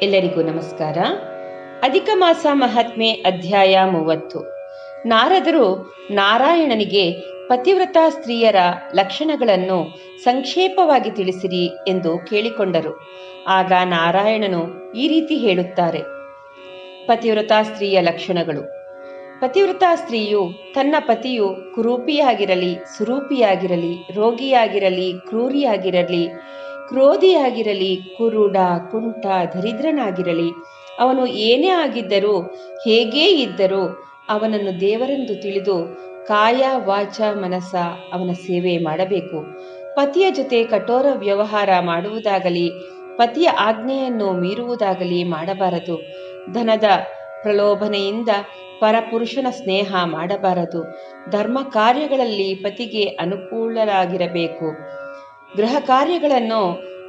ಎಲ್ಲರಿಗೂ ನಮಸ್ಕಾರ. ಅಧಿಕ ಮಾಸ ಮಹಾತ್ಮೆ ಅಧ್ಯಾಯ 30. ನಾರದರು ನಾರಾಯಣನಿಗೆ ಪತಿವ್ರತಾ ಸ್ತ್ರೀಯರ ಲಕ್ಷಣಗಳನ್ನು ಸಂಕ್ಷೇಪವಾಗಿ ತಿಳಿಸಿರಿ ಎಂದು ಕೇಳಿಕೊಂಡರು. ಆಗ ನಾರಾಯಣನು ಈ ರೀತಿ ಹೇಳುತ್ತಾರೆ. ಪತಿವ್ರತಾ ಸ್ತ್ರೀಯ ಲಕ್ಷಣಗಳು. ಪತಿವ್ರತಾ ಸ್ತ್ರೀಯು ತನ್ನ ಪತಿಯು ಕುರೂಪಿಯಾಗಿರಲಿ, ಸುರೂಪಿಯಾಗಿರಲಿ, ರೋಗಿಯಾಗಿರಲಿ, ಕ್ರೂರಿಯಾಗಿರಲಿ, ಕ್ರೋಧಿಯಾಗಿರಲಿ, ಕುರುಡ, ಕುಂಟ, ದರಿದ್ರನಾಗಿರಲಿ, ಅವನು ಏನೇ ಆಗಿದ್ದರೂ, ಹೇಗೇ ಇದ್ದರೂ ಅವನನ್ನು ದೇವರೆಂದು ತಿಳಿದು ಕಾಯ ವಾಚ ಮನಸ ಅವನ ಸೇವೆ ಮಾಡಬೇಕು. ಪತಿಯ ಜೊತೆ ಕಠೋರ ವ್ಯವಹಾರ ಮಾಡುವುದಾಗಲಿ, ಪತಿಯ ಆಜ್ಞೆಯನ್ನು ಮೀರುವುದಾಗಲಿ ಮಾಡಬಾರದು. ಧನದ ಪ್ರಲೋಭನೆಯಿಂದ ಪರಪುರುಷನ ಸ್ನೇಹ ಮಾಡಬಾರದು. ಧರ್ಮ ಕಾರ್ಯಗಳಲ್ಲಿ ಪತಿಗೆ ಅನುಕೂಲರಾಗಿರಬೇಕು. ಗೃಹ ಕಾರ್ಯಗಳನ್ನು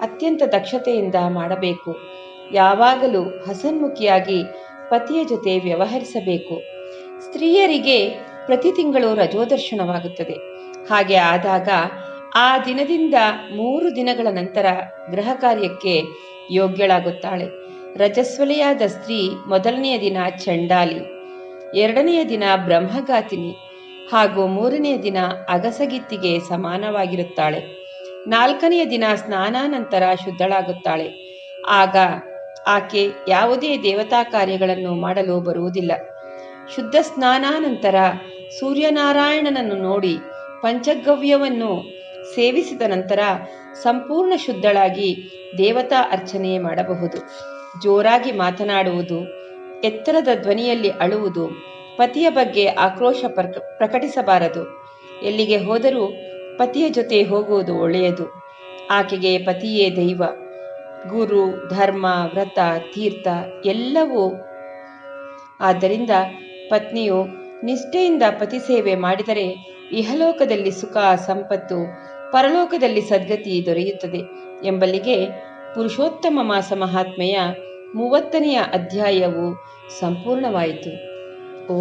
ಅತ್ಯಂತ ದಕ್ಷತೆಯಿಂದ ಮಾಡಬೇಕು. ಯಾವಾಗಲೂ ಹಸನ್ಮುಖಿಯಾಗಿ ಪತಿಯ ಜೊತೆ ವ್ಯವಹರಿಸಬೇಕು. ಸ್ತ್ರೀಯರಿಗೆ ಪ್ರತಿ ತಿಂಗಳು ರಜೋದರ್ಶನವಾಗುತ್ತದೆ. ಹಾಗೆ ಆದಾಗ ಆ ದಿನದಿಂದ 3 ದಿನಗಳ ನಂತರ ಗೃಹ ಕಾರ್ಯಕ್ಕೆ ಯೋಗ್ಯಳಾಗುತ್ತಾಳೆ. ರಜಸ್ವಲೆಯಾದ ಸ್ತ್ರೀ ಮೊದಲನೆಯ ದಿನ ಚಂಡಾಲಿ, 2ನೆಯ ದಿನ ಬ್ರಹ್ಮಘಾತಿನಿ ಹಾಗೂ 3ನೆಯ ದಿನ ಅಗಸಗಿತ್ತಿಗೆ ಸಮಾನವಾಗಿರುತ್ತಾಳೆ. 4ನೆಯ ದಿನ ಸ್ನಾನಾನಂತರ ಶುದ್ಧಳಾಗುತ್ತಾಳೆ. ಆಗ ಆಕೆ ಯಾವುದೇ ದೇವತಾ ಕಾರ್ಯಗಳನ್ನು ಮಾಡಲು ಬರುವುದಿಲ್ಲ. ಶುದ್ಧ ಸ್ನಾನಾನಂತರ ಸೂರ್ಯನಾರಾಯಣನನ್ನು ನೋಡಿ ಪಂಚಗವ್ಯವನ್ನು ಸೇವಿಸಿದ ನಂತರ ಸಂಪೂರ್ಣ ಶುದ್ಧಳಾಗಿ ದೇವತಾ ಅರ್ಚನೆ ಮಾಡಬಹುದು. ಜೋರಾಗಿ ಮಾತನಾಡುವುದು, ಎತ್ತರದ ಧ್ವನಿಯಲ್ಲಿ ಅಳುವುದು, ಪತಿಯ ಬಗ್ಗೆ ಆಕ್ರೋಶ ಪ್ರಕಟಿಸಬಾರದು. ಎಲ್ಲಿಗೆ ಹೋದರೂ ಪತಿಯ ಜೊತೆ ಹೋಗುವುದು ಒಳ್ಳೆಯದು. ಆಕೆಗೆ ಪತಿಯೇ ದೈವ, ಗುರು, ಧರ್ಮ, ವ್ರತ, ತೀರ್ಥ ಎಲ್ಲವೂ. ಆದ್ದರಿಂದ ಪತ್ನಿಯು ನಿಷ್ಠೆಯಿಂದ ಪತಿ ಸೇವೆ ಮಾಡಿದರೆ ಇಹಲೋಕದಲ್ಲಿ ಸುಖ ಸಂಪತ್ತು, ಪರಲೋಕದಲ್ಲಿ ಸದ್ಗತಿ ದೊರೆಯುತ್ತದೆ ಎಂಬಲ್ಲಿಗೆ ಪುರುಷೋತ್ತಮ ಮಾಸ ಮಹಾತ್ಮೆಯ 30ನೆಯ ಅಧ್ಯಾಯವು ಸಂಪೂರ್ಣವಾಯಿತು. ಓ